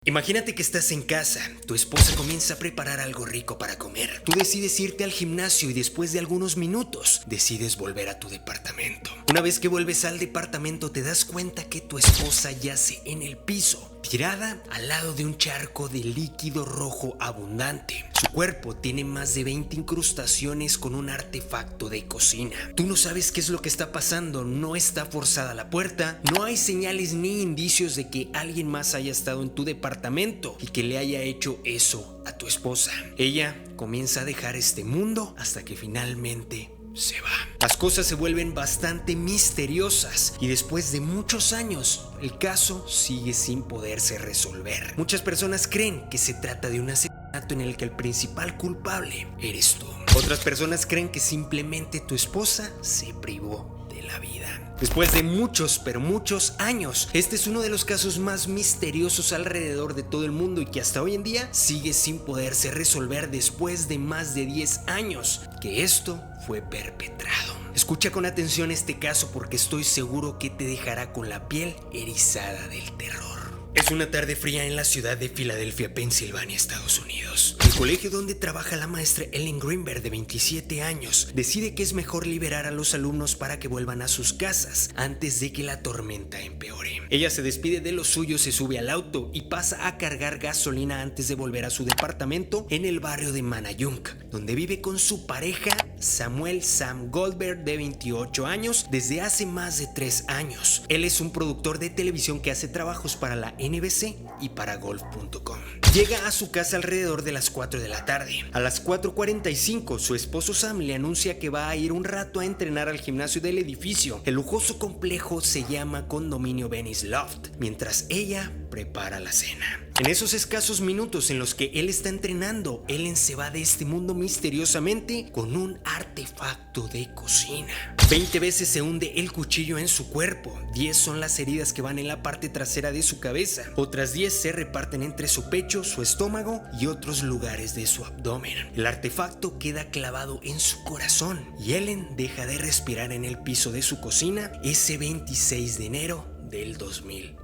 Imagínate que estás en casa, tu esposa comienza a preparar algo rico para comer. Tú decides irte al gimnasio y después de algunos minutos decides volver a tu departamento. Una vez que vuelves al departamento te das cuenta que tu esposa yace en el piso, tirada al lado de un charco de líquido rojo abundante. Su cuerpo tiene más de 20 incrustaciones con un artefacto de cocina. Tú no sabes qué es lo que está pasando, no está forzada la puerta, no hay señales ni indicios de que alguien más haya estado en tu departamento y que le haya hecho eso a tu esposa. Ella comienza a dejar este mundo hasta que finalmente se va. Las cosas se vuelven bastante misteriosas y después de muchos años el caso sigue sin poderse resolver. Muchas personas creen que se trata de un asesinato en el que el principal culpable eres tú. Otras personas creen que simplemente tu esposa se privó de la vida. Después de muchos, pero muchos años, este es uno de los casos más misteriosos alrededor de todo el mundo y que hasta hoy en día sigue sin poderse resolver después de más de 10 años que esto fue perpetrado. Escucha con atención este caso porque estoy seguro que te dejará con la piel erizada del terror. Es una tarde fría en la ciudad de Filadelfia, Pensilvania, Estados Unidos. El colegio donde trabaja la maestra Ellen Greenberg, de 27 años, decide que es mejor liberar a los alumnos para que vuelvan a sus casas antes de que la tormenta empeore. Ella se despide de los suyos, se sube al auto y pasa a cargar gasolina antes de volver a su departamento en el barrio de Manayunk, donde vive con su pareja Samuel Sam Goldberg, de 28 años, desde hace más de 3 años. Él es un productor de televisión que hace trabajos para la NBC y para Golf.com. Llega a su casa alrededor de las 4 de la tarde. A las 4:45, su esposo Sam le anuncia que va a ir un rato a entrenar al gimnasio del edificio. El lujoso complejo se llama Condominio Venice Loft, mientras ella prepara la cena. En esos escasos minutos en los que él está entrenando, Ellen se va de este mundo misteriosamente con un artefacto de cocina. 20 veces se hunde el cuchillo en su cuerpo, 10 son las heridas que van en la parte trasera de su cabeza, otras 10 se reparten entre su pecho, su estómago y otros lugares de su abdomen. El artefacto queda clavado en su corazón y Ellen deja de respirar en el piso de su cocina ese 26 de enero del 2011.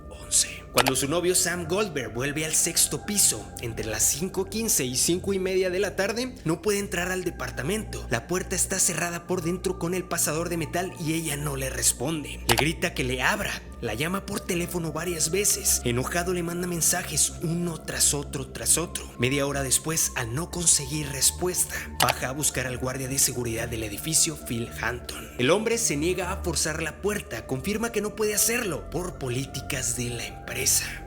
Cuando su novio Sam Goldberg vuelve al 6º piso entre las 5:15 y 5:30 de la tarde, no puede entrar al departamento. La puerta está cerrada por dentro con el pasador de metal y ella no le responde. Le grita que le abra, la llama por teléfono varias veces. Enojado le manda mensajes uno tras otro tras otro. Media hora después, al no conseguir respuesta, baja a buscar al guardia de seguridad del edificio, Phil Hampton. El hombre se niega a forzar la puerta, confirma que no puede hacerlo por políticas de la empresa.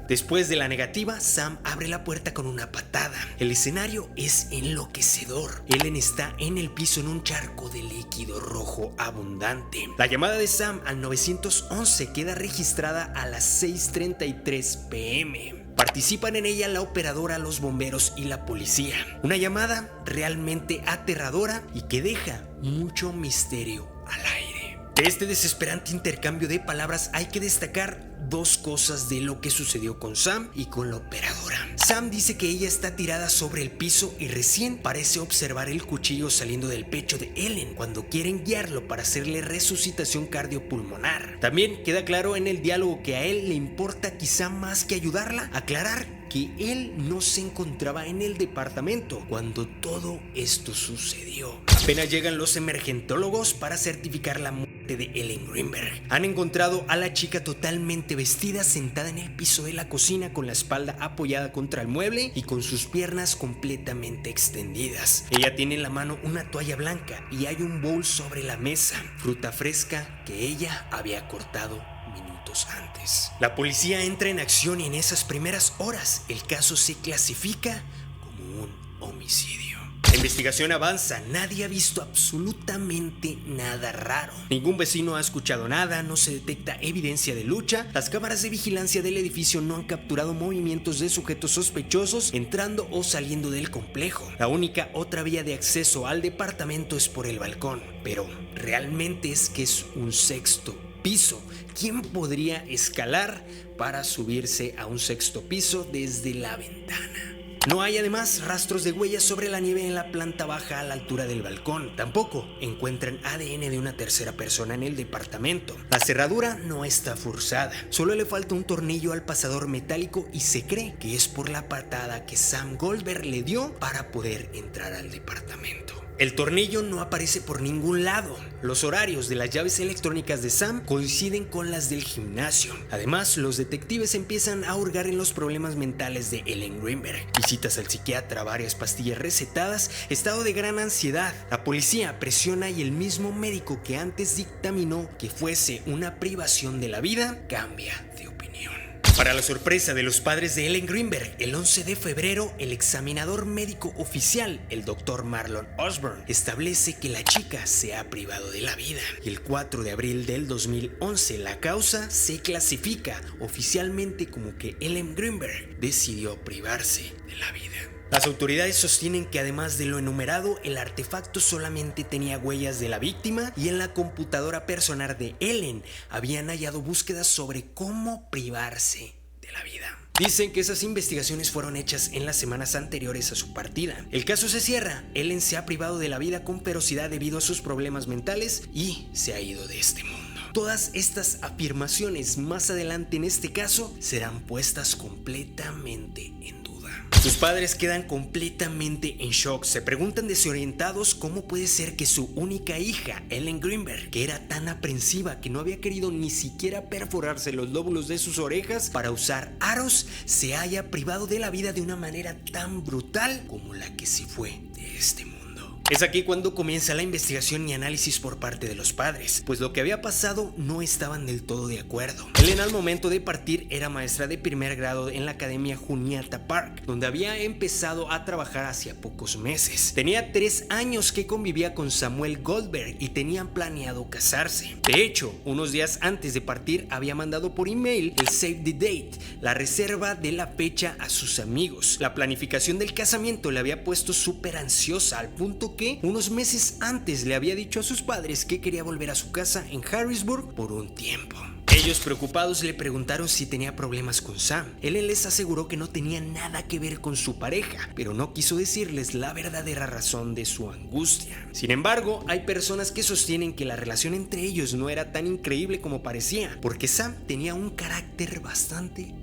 Después de la negativa, Sam abre la puerta con una patada. El escenario es enloquecedor. Ellen está en el piso en un charco de líquido rojo abundante. La llamada de Sam al 911 queda registrada a las 6:33 p.m. Participan en ella la operadora, los bomberos y la policía. Una llamada realmente aterradora y que deja mucho misterio al aire. De este desesperante intercambio de palabras hay que destacar dos cosas de lo que sucedió con Sam y con la operadora. Sam dice que ella está tirada sobre el piso y recién parece observar el cuchillo saliendo del pecho de Ellen cuando quieren guiarlo para hacerle resucitación cardiopulmonar. También queda claro en el diálogo que a él le importa quizá más que ayudarla, aclarar que él no se encontraba en el departamento cuando todo esto sucedió. Apenas llegan los emergentólogos para certificar la muerte de Ellen Greenberg. Han encontrado a la chica totalmente vestida, sentada en el piso de la cocina con la espalda apoyada contra el mueble y con sus piernas completamente extendidas. Ella tiene en la mano una toalla blanca y hay un bowl sobre la mesa, fruta fresca que ella había cortado minutos antes. La policía entra en acción y en esas primeras horas el caso se clasifica como un homicidio. La investigación avanza, nadie ha visto absolutamente nada raro. Ningún vecino ha escuchado nada, no se detecta evidencia de lucha, las cámaras de vigilancia del edificio no han capturado movimientos de sujetos sospechosos entrando o saliendo del complejo. La única otra vía de acceso al departamento es por el balcón, pero realmente es que es un 6º piso. ¿Quién podría escalar para subirse a un 6º piso desde la ventana? No hay además rastros de huellas sobre la nieve en la planta baja a la altura del balcón. Tampoco encuentran ADN de una tercera persona en el departamento. La cerradura no está forzada, solo le falta un tornillo al pasador metálico y se cree que es por la patada que Sam Goldberg le dio para poder entrar al departamento. El tornillo no aparece por ningún lado. Los horarios de las llaves electrónicas de Sam coinciden con las del gimnasio. Además, los detectives empiezan a hurgar en los problemas mentales de Ellen Greenberg. Visitas al psiquiatra, varias pastillas recetadas, estado de gran ansiedad. La policía presiona y el mismo médico que antes dictaminó que fuese una privación de la vida cambia de opinión. Para la sorpresa de los padres de Ellen Greenberg, el 11 de febrero, el examinador médico oficial, el Dr. Marlon Osborne, establece que la chica se ha privado de la vida. Y el 4 de abril del 2011, la causa se clasifica oficialmente como que Ellen Greenberg decidió privarse de la vida. Las autoridades sostienen que además de lo enumerado, el artefacto solamente tenía huellas de la víctima y en la computadora personal de Ellen habían hallado búsquedas sobre cómo privarse de la vida. Dicen que esas investigaciones fueron hechas en las semanas anteriores a su partida. El caso se cierra, Ellen se ha privado de la vida con ferocidad debido a sus problemas mentales y se ha ido de este mundo. Todas estas afirmaciones más adelante en este caso serán puestas completamente en duda. Sus padres quedan completamente en shock, se preguntan desorientados cómo puede ser que su única hija, Ellen Greenberg, que era tan aprensiva que no había querido ni siquiera perforarse los lóbulos de sus orejas para usar aros, se haya privado de la vida de una manera tan brutal como la que se fue de este mundo. Es aquí cuando comienza la investigación y análisis por parte de los padres, pues lo que había pasado no estaban del todo de acuerdo. Ellen al momento de partir era maestra de primer grado en la Academia Juniata Park, donde había empezado a trabajar hacía pocos meses. Tenía 3 años que convivía con Samuel Goldberg y tenían planeado casarse. De hecho, unos días antes de partir había mandado por email el save the date, la reserva de la fecha a sus amigos. La planificación del casamiento le había puesto súper ansiosa al punto que unos meses antes le había dicho a sus padres que quería volver a su casa en Harrisburg por un tiempo. Ellos preocupados le preguntaron si tenía problemas con Sam. Él les aseguró que no tenía nada que ver con su pareja, pero no quiso decirles la verdadera razón de su angustia. Sin embargo, hay personas que sostienen que la relación entre ellos no era tan increíble como parecía, porque Sam tenía un carácter bastante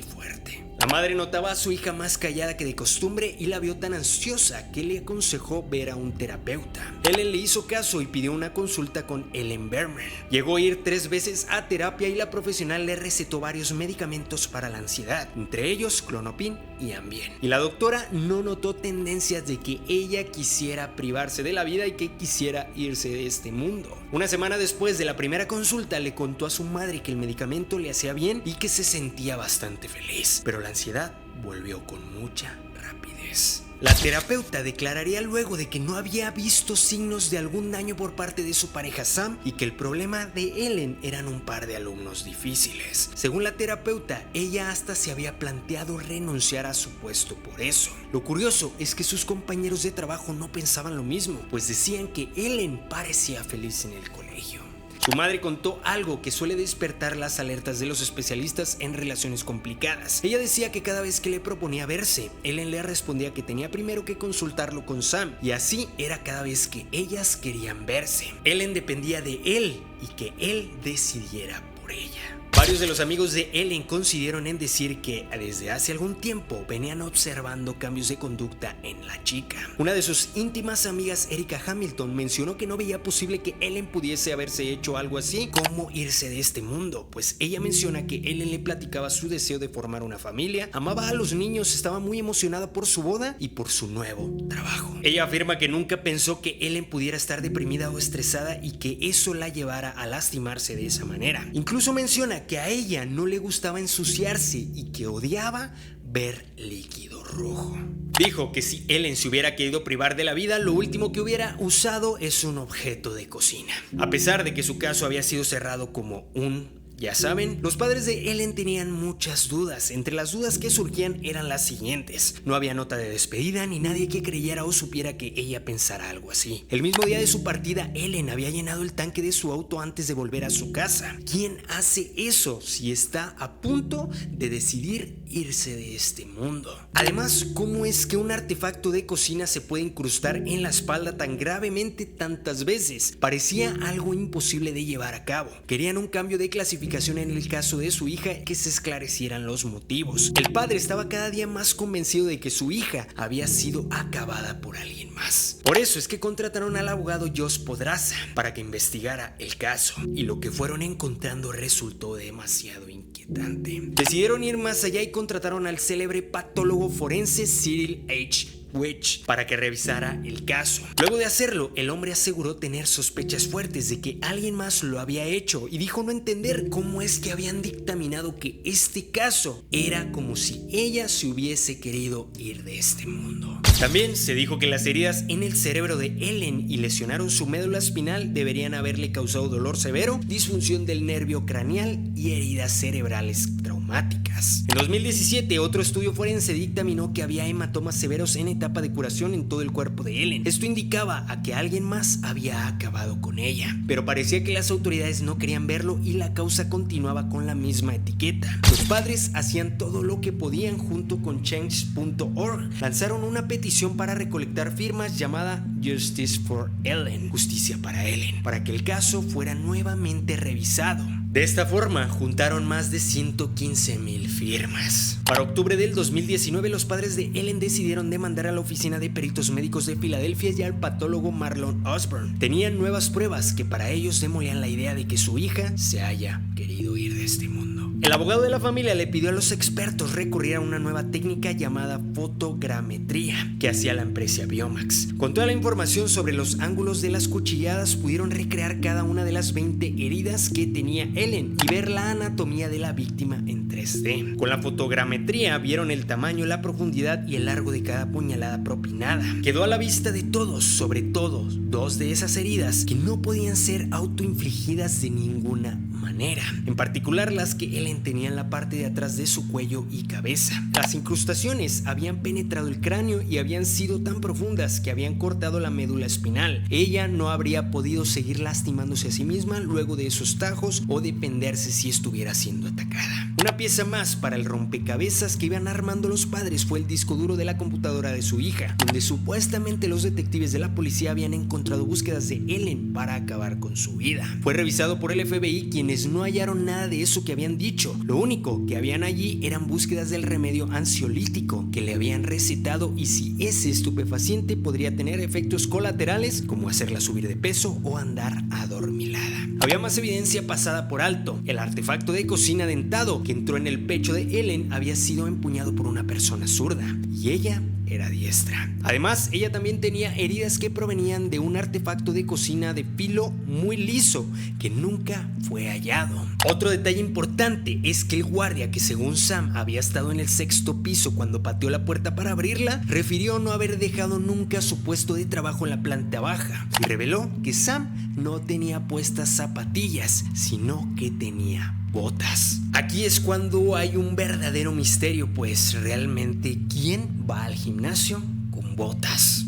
fuerte. La madre notaba a su hija más callada que de costumbre y la vio tan ansiosa que le aconsejó ver a un terapeuta. Ellen le hizo caso y pidió una consulta con Ellen Berman. Llegó a ir 3 veces a terapia y la profesional le recetó varios medicamentos para la ansiedad, entre ellos Klonopin y Ambien. Y la doctora no notó tendencias de que ella quisiera privarse de la vida y que quisiera irse de este mundo. Una semana después de la primera consulta le contó a su madre que el medicamento le hacía bien y que se sentía bastante feliz, pero la ansiedad volvió con mucha rapidez. La terapeuta declararía luego de que no había visto signos de algún daño por parte de su pareja Sam y que el problema de Ellen eran un par de alumnos difíciles. Según la terapeuta, ella hasta se había planteado renunciar a su puesto por eso. Lo curioso es que sus compañeros de trabajo no pensaban lo mismo, pues decían que Ellen parecía feliz en el colegio. Su madre contó algo que suele despertar las alertas de los especialistas en relaciones complicadas. Ella decía que cada vez que le proponía verse, Ellen le respondía que tenía primero que consultarlo con Sam, y así era cada vez que ellas querían verse. Ellen dependía de él y que él decidiera por ella. Varios de los amigos de Ellen coincidieron en decir que desde hace algún tiempo venían observando cambios de conducta en la chica. Una de sus íntimas amigas, Erica Hamilton, mencionó que no veía posible que Ellen pudiese haberse hecho algo así como irse de este mundo, pues ella menciona que Ellen le platicaba su deseo de formar una familia, amaba a los niños, estaba muy emocionada por su boda y por su nuevo trabajo. Ella afirma que nunca pensó que Ellen pudiera estar deprimida o estresada y que eso la llevara a lastimarse de esa manera. Incluso menciona que a ella no le gustaba ensuciarse y que odiaba ver líquido rojo. Dijo que si Ellen se hubiera querido privar de la vida, lo último que hubiera usado es un objeto de cocina. A pesar de que su caso había sido cerrado como un Ya saben, los padres de Ellen tenían muchas dudas. Entre las dudas que surgían eran las siguientes. No había nota de despedida ni nadie que creyera o supiera que ella pensara algo así. El mismo día de su partida, Ellen había llenado el tanque de su auto antes de volver a su casa. ¿Quién hace eso si está a punto de decidir irse de este mundo? Además, ¿cómo es que un artefacto de cocina se puede incrustar en la espalda tan gravemente tantas veces? Parecía algo imposible de llevar a cabo. Querían un cambio de clasificación en el caso de su hija, que se esclarecieran los motivos. El padre estaba cada día más convencido de que su hija había sido acabada por alguien más. Por eso es que contrataron al abogado Josh Podraza para que investigara el caso, y lo que fueron encontrando resultó demasiado inquietante. Decidieron ir más allá y contrataron al célebre patólogo forense Cyril H. Witch para que revisara el caso. Luego de hacerlo, el hombre aseguró tener sospechas fuertes de que alguien más lo había hecho y dijo no entender cómo es que habían dictaminado que este caso era como si ella se hubiese querido ir de este mundo. También se dijo que las heridas en el cerebro de Ellen y lesionaron su médula espinal deberían haberle causado dolor severo, disfunción del nervio craneal y heridas cerebrales traumáticas. En 2017, otro estudio forense dictaminó que había hematomas severos en etapa de curación en todo el cuerpo de Ellen. Esto indicaba a que alguien más había acabado con ella, pero parecía que las autoridades no querían verlo y la causa continuaba con la misma etiqueta. Los padres hacían todo lo que podían junto con Change.org. Lanzaron una petición para recolectar firmas llamada Justice for Ellen, Justicia para Ellen, para que el caso fuera nuevamente revisado. De esta forma, juntaron más de 115,000 firmas. Para octubre del 2019, los padres de Ellen decidieron demandar a la Oficina de Peritos Médicos de Filadelfia y al patólogo Marlon Osborne. Tenían nuevas pruebas que para ellos demolían la idea de que su hija se haya querido ir de este mundo. El abogado de la familia le pidió a los expertos recurrir a una nueva técnica llamada fotogrametría que hacía la empresa Biomax. Con toda la información sobre los ángulos de las cuchilladas, pudieron recrear cada una de las 20 heridas que tenía Ellen y ver la anatomía de la víctima en 3D. Con la fotogrametría vieron el tamaño, la profundidad y el largo de cada puñalada propinada. Quedó a la vista de todos, sobre todo dos de esas heridas que no podían ser autoinfligidas de ninguna manera, en particular las que Ellen tenía en la parte de atrás de su cuello y cabeza. Las incrustaciones habían penetrado el cráneo y habían sido tan profundas que habían cortado la médula espinal. Ella no habría podido seguir lastimándose a sí misma luego de esos tajos o defenderse si estuviera siendo atacada. Una pieza más para el rompecabezas que iban armando los padres fue el disco duro de la computadora de su hija, donde supuestamente los detectives de la policía habían encontrado búsquedas de Ellen para acabar con su vida. Fue revisado por el FBI, quienes no hallaron nada de eso que habían dicho. Lo único que habían allí eran búsquedas del remedio ansiolítico que le habían recetado y si ese estupefaciente podría tener efectos colaterales como hacerla subir de peso o andar adormilada. Había más evidencia pasada por alto. El artefacto de cocina dentado que entró en el pecho de Ellen había sido empuñado por una persona zurda y ella era diestra. Además, ella también tenía heridas que provenían de un artefacto de cocina de filo muy liso que nunca fue hallado. Otro detalle importante es que el guardia, que según Sam había estado en el 6º piso cuando pateó la puerta para abrirla, refirió no haber dejado nunca su puesto de trabajo en la planta baja y reveló que Sam no tenía puestas zapatillas, sino que tenía botas. Aquí es cuando hay un verdadero misterio, pues realmente ¿quién va al gimnasio con botas?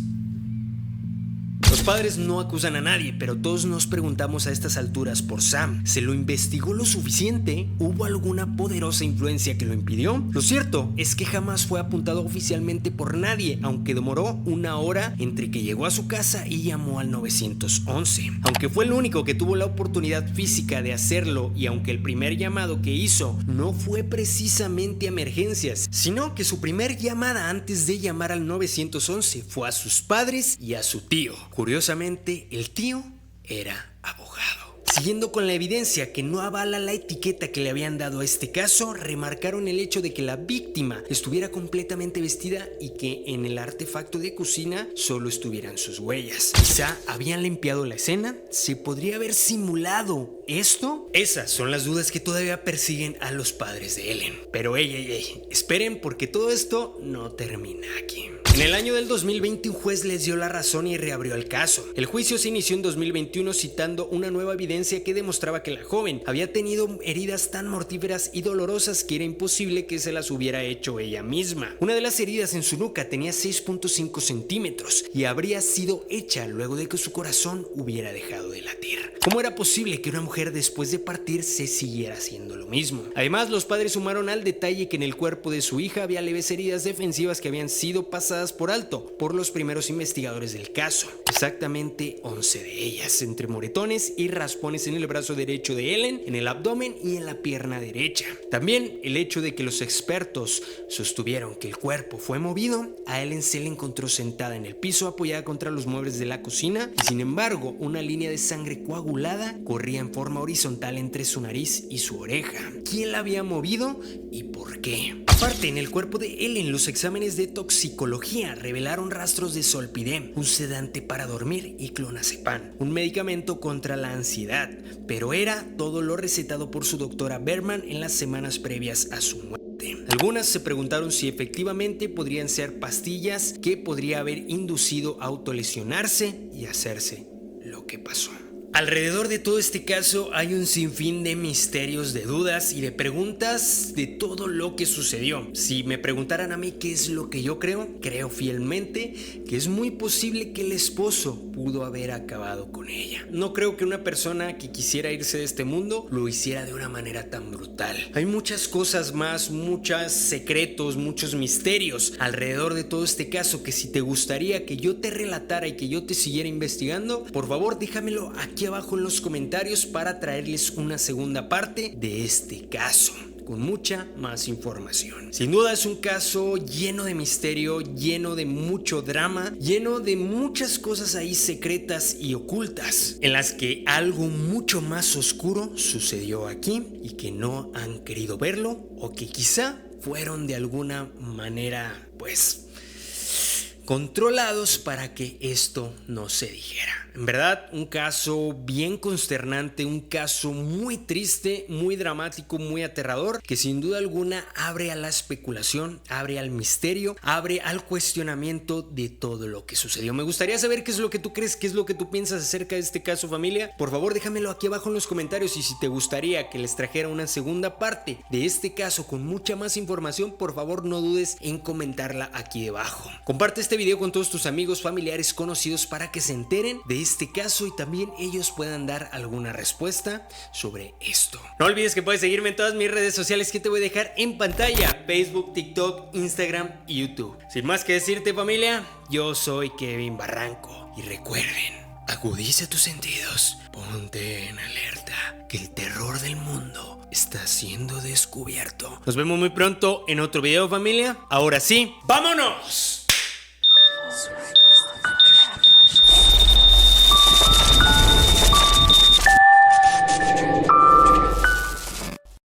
Los padres no acusan a nadie, pero todos nos preguntamos a estas alturas por Sam. ¿Se lo investigó lo suficiente? ¿Hubo alguna poderosa influencia que lo impidió? Lo cierto es que jamás fue apuntado oficialmente por nadie, aunque demoró una hora entre que llegó a su casa y llamó al 911. Aunque fue el único que tuvo la oportunidad física de hacerlo y aunque el primer llamado que hizo no fue precisamente a emergencias, sino que su primer llamada antes de llamar al 911 fue a sus padres y a su tío. Curiosamente, el tío era abogado. Siguiendo con la evidencia que no avala la etiqueta que le habían dado a este caso, remarcaron el hecho de que la víctima estuviera completamente vestida y que en el artefacto de cocina solo estuvieran sus huellas. Quizá habían limpiado la escena. ¿Se podría haber simulado esto? Esas son las dudas que todavía persiguen a los padres de Ellen. Pero esperen, porque todo esto no termina aquí. En el año del 2020 un juez les dio la razón y reabrió el caso. El juicio se inició en 2021 citando una nueva evidencia que demostraba que la joven había tenido heridas tan mortíferas y dolorosas que era imposible que se las hubiera hecho ella misma. Una de las heridas en su nuca tenía 6.5 centímetros y habría sido hecha luego de que su corazón hubiera dejado de latir. ¿Cómo era posible que una mujer después de partir se siguiera haciendo lo mismo? Además, los padres sumaron al detalle que en el cuerpo de su hija había leves heridas defensivas que habían sido pasadas por alto por los primeros investigadores del caso. Exactamente 11 de ellas, entre moretones y raspones en el brazo derecho de Ellen, en el abdomen y en la pierna derecha. También el hecho de que los expertos sostuvieron que el cuerpo fue movido, a Ellen se le encontró sentada en el piso apoyada contra los muebles de la cocina y sin embargo una línea de sangre coagulada corría en forma horizontal entre su nariz y su oreja. ¿Quién la había movido y por qué? Aparte, en el cuerpo de Ellen, los exámenes de toxicología revelaron rastros de zolpidem, un sedante para dormir, y clonazepam, un medicamento contra la ansiedad, pero era todo lo recetado por su doctora Berman en las semanas previas a su muerte. Algunas se preguntaron si efectivamente podrían ser pastillas que podría haber inducido a autolesionarse y hacerse lo que pasó. Alrededor de todo este caso hay un sinfín de misterios, de dudas y de preguntas de todo lo que sucedió. Si me preguntaran a mí qué es lo que yo creo fielmente que es muy posible que el esposo pudo haber acabado con ella. No creo que una persona que quisiera irse de este mundo lo hiciera de una manera tan brutal. Hay muchas cosas más, muchos secretos, muchos misterios alrededor de todo este caso que si te gustaría que yo te relatara y que yo te siguiera investigando, por favor déjamelo aquí abajo en los comentarios para traerles una segunda parte de este caso con mucha más información. Sin duda es un caso lleno de misterio, lleno de mucho drama, lleno de muchas cosas ahí secretas y ocultas, en las que algo mucho más oscuro sucedió aquí y que no han querido verlo o que quizá fueron de alguna manera controlados para que esto no se dijera. En verdad, un caso bien consternante, un caso muy triste, muy dramático, muy aterrador, que sin duda alguna abre a la especulación, abre al misterio, abre al cuestionamiento de todo lo que sucedió. Me gustaría saber qué es lo que tú crees, qué es lo que tú piensas acerca de este caso, familia. Por favor, déjamelo aquí abajo en los comentarios, y si te gustaría que les trajera una segunda parte de este caso con mucha más información, por favor no dudes en comentarla aquí debajo. Comparte este video con todos tus amigos, familiares, conocidos para que se enteren de este caso y también ellos puedan dar alguna respuesta sobre esto. No olvides que puedes seguirme en todas mis redes sociales que te voy a dejar en pantalla: Facebook, TikTok, Instagram y YouTube. Sin más que decirte, familia, yo soy Kevin Barranco y recuerden, agudiza tus sentidos, ponte en alerta, que el terror del mundo está siendo descubierto. Nos vemos muy pronto en otro video, familia. Ahora sí, ¡vámonos!